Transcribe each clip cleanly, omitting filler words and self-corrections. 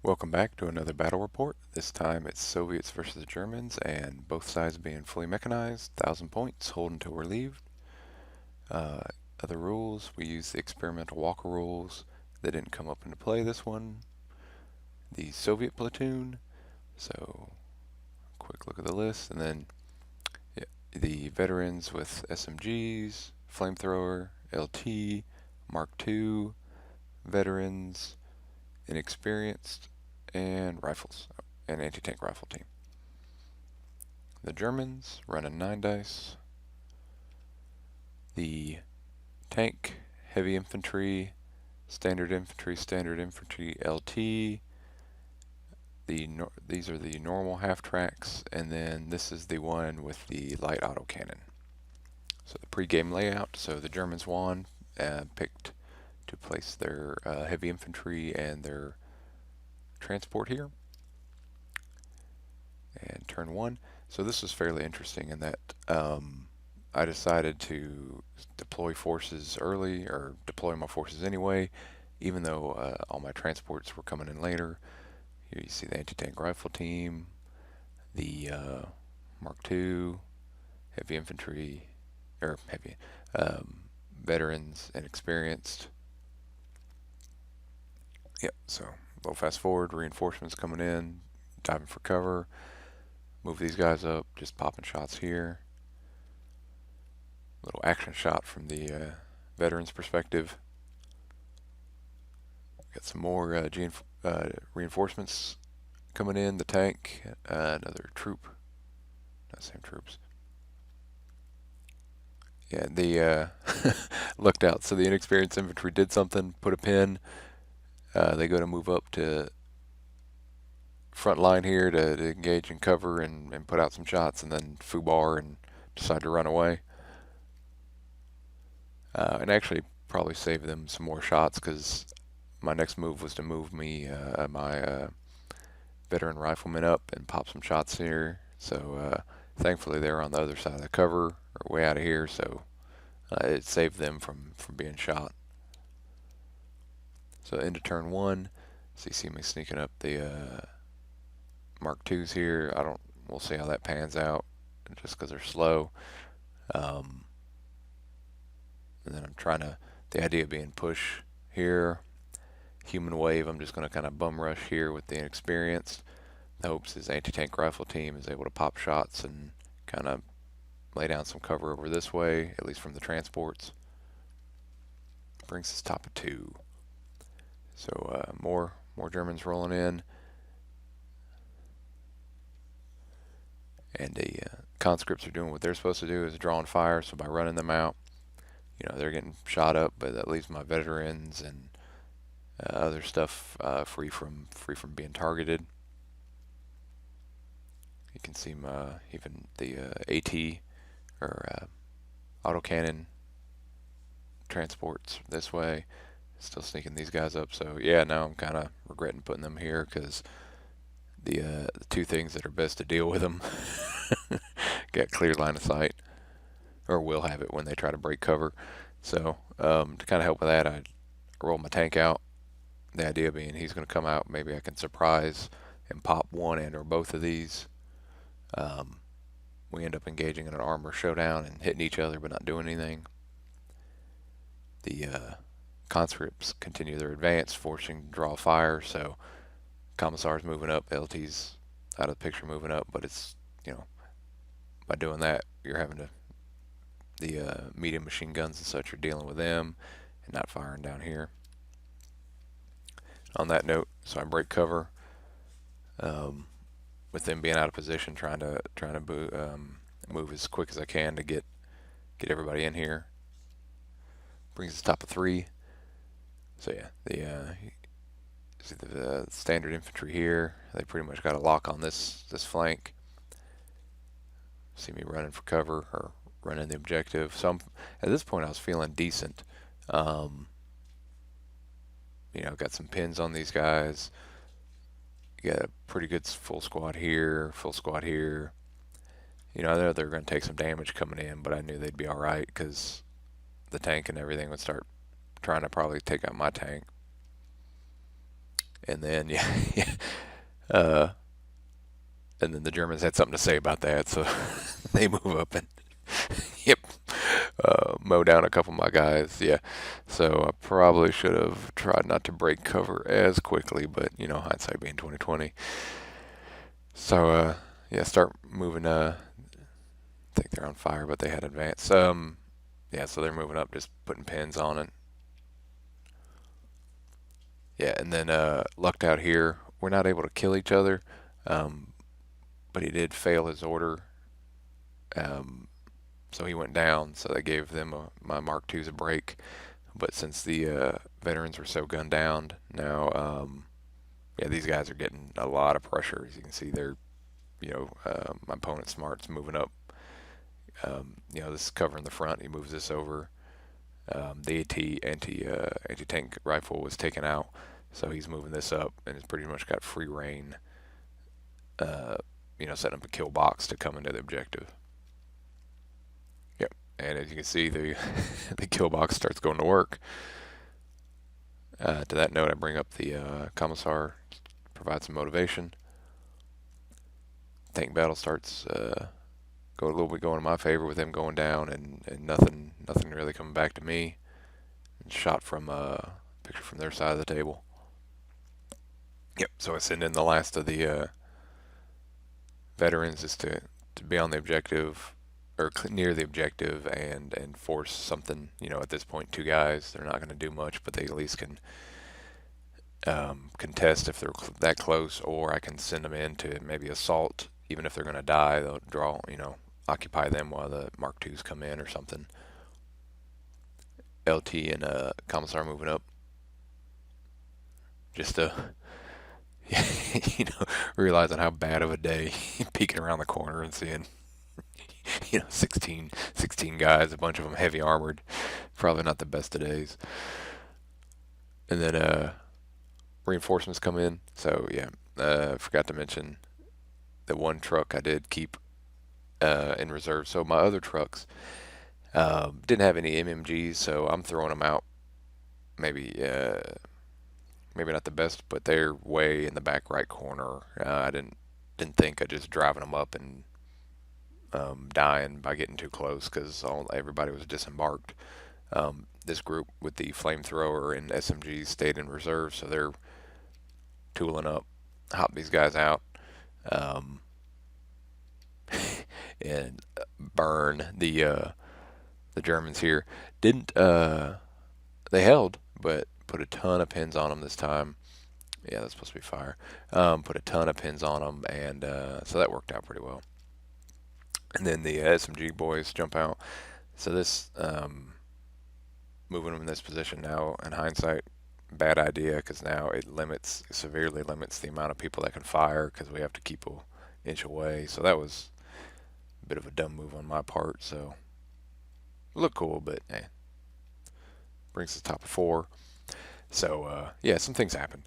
Welcome back to another battle report. This time it's Soviets versus the Germans, and both sides being fully mechanized. 1,000 points, hold until relieved. Uh, Other rules, we use the experimental Walker rules. They didn't come up into play this one. The Soviet platoon. So, quick look at the list, and then yeah, the veterans with SMGs, flamethrower, LT, Mark II, veterans, inexperienced, and rifles, and anti-tank rifle team. The Germans running 9 dice. The tank, heavy infantry, standard infantry, LT. These are the normal half tracks, and then this is the one with the light autocannon. So the pre-game layout. So the Germans won, picked to place their heavy infantry and their transport here. And turn one. So this was fairly interesting in that I decided to deploy forces early, or deploy my forces anyway, even though all my transports were coming in later. Here you see the anti-tank rifle team, the Mark II, heavy infantry, or heavy veterans and experienced. Yep, so a little fast forward, reinforcements coming in, diving for cover, move these guys up, just popping shots here. Little action shot from the veterans perspective. Got some more reinforcements coming in. The tank, another troop, not same troops. Yeah, the looked out. So the inexperienced infantry did something, put a pin. They go to move up to front line here to engage and cover and put out some shots, and then foobar and decide to run away. And actually probably save them some more shots, because my next move was to move my veteran riflemen up and pop some shots here. So thankfully they were on the other side of the cover, or way out of here, so it saved them from being shot. So into turn one, so you see me sneaking up the Mark IIs here. We'll see how that pans out, just because they're slow. And then I'm trying to, the idea being push here, human wave. I'm just going to kind of bum rush here with the inexperienced. The hopes his anti-tank rifle team is able to pop shots and kind of lay down some cover over this way, at least from the transports. Brings us top of 2. So more Germans rolling in, and the conscripts are doing what they're supposed to do, is drawing fire. So by running them out, they're getting shot up, but that leaves my veterans and other stuff free from being targeted. You can see even the AT, or autocannon transports this way. Still sneaking these guys up. So yeah, now I'm kind of regretting putting them here, because the two things that are best to deal with them got clear line of sight, or will have it when they try to break cover. So to kind of help with that, I roll my tank out. The idea being he's going to come out. Maybe I can surprise and pop one and or both of these. We end up engaging in an armor showdown and hitting each other but not doing anything. The conscripts continue their advance, forcing draw fire. So Commissar's moving up, LT's out of the picture moving up, but it's, by doing that, you're having to, the medium machine guns and such are dealing with them and not firing down here. On that note, so I break cover, with them being out of position, trying to move as quick as I can to get everybody in here. Brings us top of 3. So yeah, the standard infantry here, they pretty much got a lock on this flank. See me running for cover, or running the objective. So at this point I was feeling decent. Got some pins on these guys. Got a pretty good full squad here, full squad here. I know they're going to take some damage coming in, but I knew they'd be alright, because the tank and everything would start trying to probably take out my tank. And then yeah, yeah, uh, and then the Germans had something to say about that, so they move up and yep, mow down a couple of my guys. Yeah, so I probably should have tried not to break cover as quickly, but hindsight being 2020. So yeah, start moving. I think they're on fire, but they had advance. Yeah, so they're moving up, just putting pins on it. Yeah, and then lucked out here. We're not able to kill each other, um, but he did fail his order. Um, so he went down. So they gave them my Mark IIs a break. But since the veterans were so gunned down, now yeah, these guys are getting a lot of pressure. As you can see, they're my opponent Smart's moving up. This is covering the front. He moves this over. The anti tank rifle was taken out, so he's moving this up, and it's pretty much got free reign. Uh, Setting up a kill box to come into the objective. Yep, and as you can see, the the kill box starts going to work. To that note, I bring up the commissar, provide some motivation. Tank battle starts go a little bit going in my favor with him going down, and nothing really coming back to me. Shot from picture from their side of the table. Yep. So I send in the last of the veterans is to be on the objective or near the objective and force something. At this point, two guys. They're not going to do much, but they at least can contest if they're that close, or I can send them in to maybe assault. Even if they're going to die, they'll draw. Occupy them while the Mark IIs come in or something. LT and Commissar moving up. Just realizing how bad of a day, peeking around the corner and seeing, 16 guys, a bunch of them heavy armored. Probably not the best of days. And then reinforcements come in. So yeah, I forgot to mention the one truck I did keep in reserve. So my other trucks didn't have any MMGs, so I'm throwing them out. Maybe not the best, but they're way in the back right corner. I didn't think of just driving them up and dying by getting too close because everybody was disembarked. This group with the flamethrower and SMGs stayed in reserve, so they're tooling up, hop these guys out, and burn the Germans here. Didn't They held, but put a ton of pins on them this time. Yeah, that's supposed to be fire. Put a ton of pins on them, and so that worked out pretty well. And then the SMG boys jump out. So this moving them in this position now, in hindsight, bad idea because now it severely limits the amount of people that can fire because we have to keep an inch away. So that was a bit of a dumb move on my part. So look cool, but brings us top of 4. So yeah, some things happened.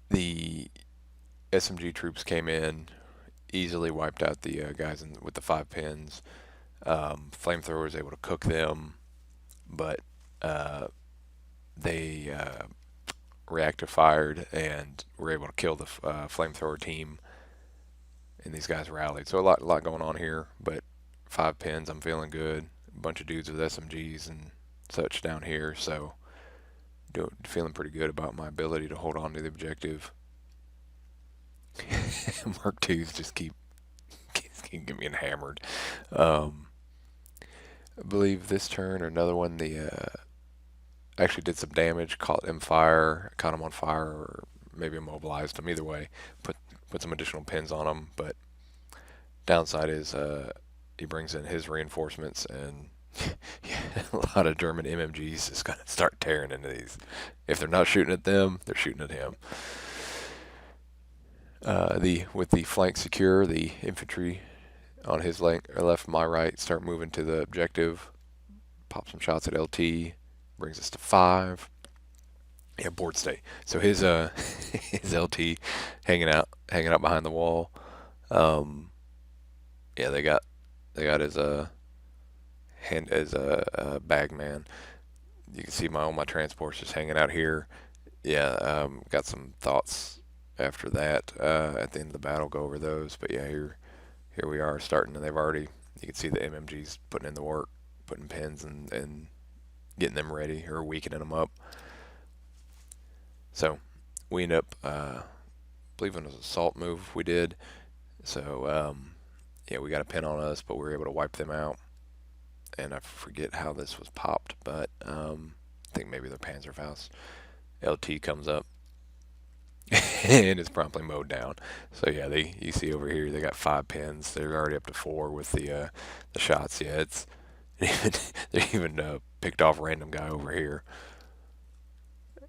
The SMG troops came in, easily wiped out the guys with the 5 pins. Flamethrower was able to cook them, but they reactive fired and were able to kill the flamethrower team. And these guys rallied. So a lot going on here, but 5 pins, I'm feeling good. A bunch of dudes with SMGs and such down here, so feeling pretty good about my ability to hold on to the objective. Mark IIs just keep getting hammered. I believe this turn or another one, the actually did some damage, caught them fire, caught them on fire, or maybe immobilized them. Either way, put some additional pins on them. But downside is he brings in his reinforcements, and yeah, a lot of German MMGs is going to start tearing into these. If they're not shooting at them, they're shooting at him. With the flank secure, the infantry on his left, my right, start moving to the objective. Pop some shots at LT. Brings us to 5. Yeah, board stay. So his his LT hanging out behind the wall. Yeah, they got his hand as a bag man. You can see all my transports just hanging out here. Yeah, got some thoughts after that at the end of the battle. Go over those, but yeah, here we are starting, and they've already. You can see the MMGs putting in the work, putting pins and getting them ready or weakening them up. So we end up, believing it was an assault move we did. So yeah, we got a pin on us, but we were able to wipe them out. And I forget how this was popped, but I think maybe their Panzerfaust. LT comes up and it's promptly mowed down. So yeah, they you see over here they got 5 pins. They're already up to 4 with the shots. Yeah, it's even they even picked off a random guy over here.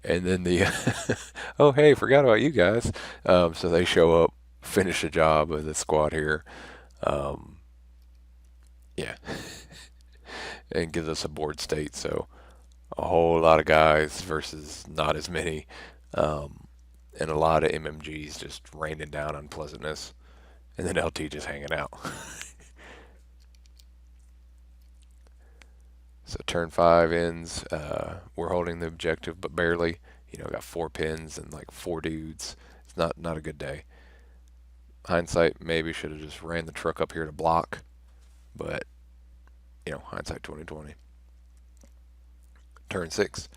And then the oh hey, forgot about you guys. So they show up, finish the job of the squad here. Um, yeah, and gives us a board state. So a whole lot of guys versus not as many, um, and a lot of MMGs just raining down unpleasantness, and then LT just hanging out. So turn 5 ends. We're holding the objective, but barely. Got 4 pins and like 4 dudes. It's not a good day. Hindsight, maybe should have just ran the truck up here to block, but hindsight 2020. Turn 6.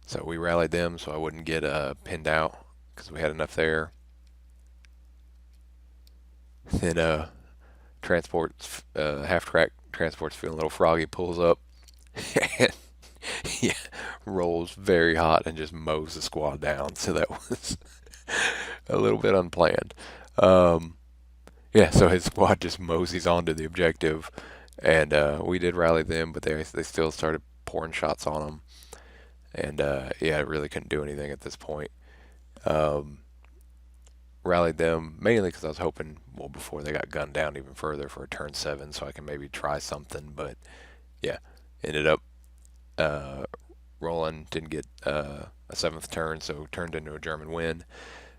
So we rallied them so I wouldn't get pinned out because we had enough there. Then transports, half track transports feeling a little froggy, pulls up and yeah, rolls very hot and just mows the squad down. So that was a little bit unplanned. Um, yeah, so his squad just moseys onto the objective, and we did rally them, but they still started pouring shots on them, and yeah, I really couldn't do anything at this point. Um, Rallied them mainly because I was hoping, well, before they got gunned down even further for a turn 7, so I can maybe try something. But yeah, ended up uh, rolling, didn't get a 7th turn, so turned into a German win.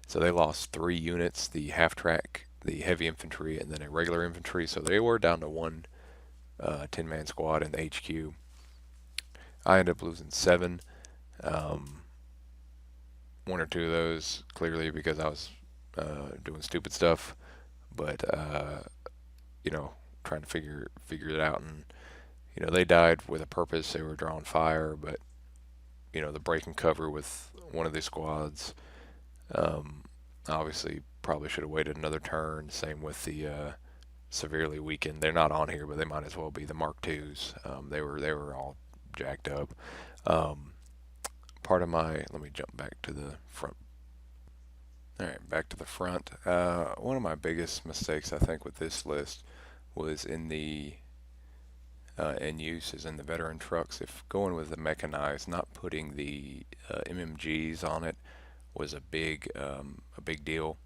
So they lost 3 units: the half track, the heavy infantry, and then a regular infantry. So they were down to one 10-man squad in the HQ. I ended up losing 7. Um, 1 or 2 of those clearly because I was doing stupid stuff, but you know, trying to figure it out. And they died with a purpose. They were drawing fire, but the break and cover with one of these squads. Um, Obviously, probably should have waited another turn. Same with the severely weakened. They're not on here, but they might as well be the Mark Twos. They were all jacked up. Um, Part of my let me jump back to the front. All right, back to the front. One of my biggest mistakes I think with this list was in the end use is in the veteran trucks. If going with the mechanized, not putting the MMGs on it was a big deal.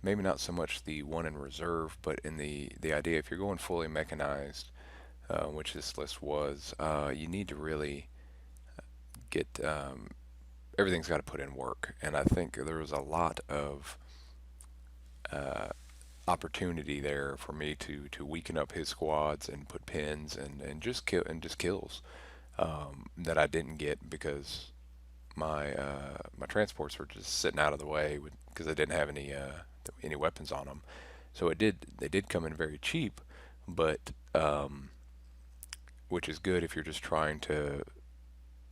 Maybe not so much the one in reserve, but in the idea if you're going fully mechanized, which this list was, you need to really get everything's got to put in work. And I think there was a lot of uh, opportunity there for me to weaken up his squads and put pins and just kills that I didn't get because my transports were just sitting out of the way because I didn't have any weapons on them. So they did come in very cheap, but which is good if you're just trying to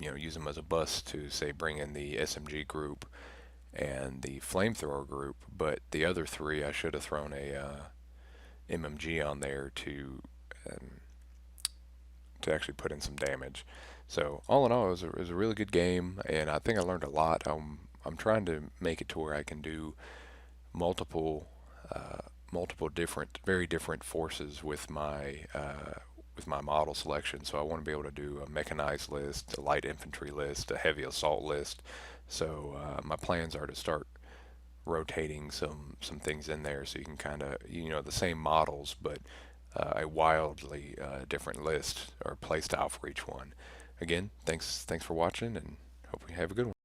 use them as a bus to say bring in the SMG group and the flamethrower group. But the other 3 I should have thrown a MMG on there um, to actually put in some damage. So all in all, it was a really good game, and I think I learned a lot. I'm trying to make it to where I can do multiple multiple different, very different forces with my model selection. So I want to be able to do a mechanized list, a light infantry list, a heavy assault list. So my plans are to start rotating some things in there so you can kind of the same models but a wildly different list or play style for each one. Again, thanks for watching and hope you have a good one.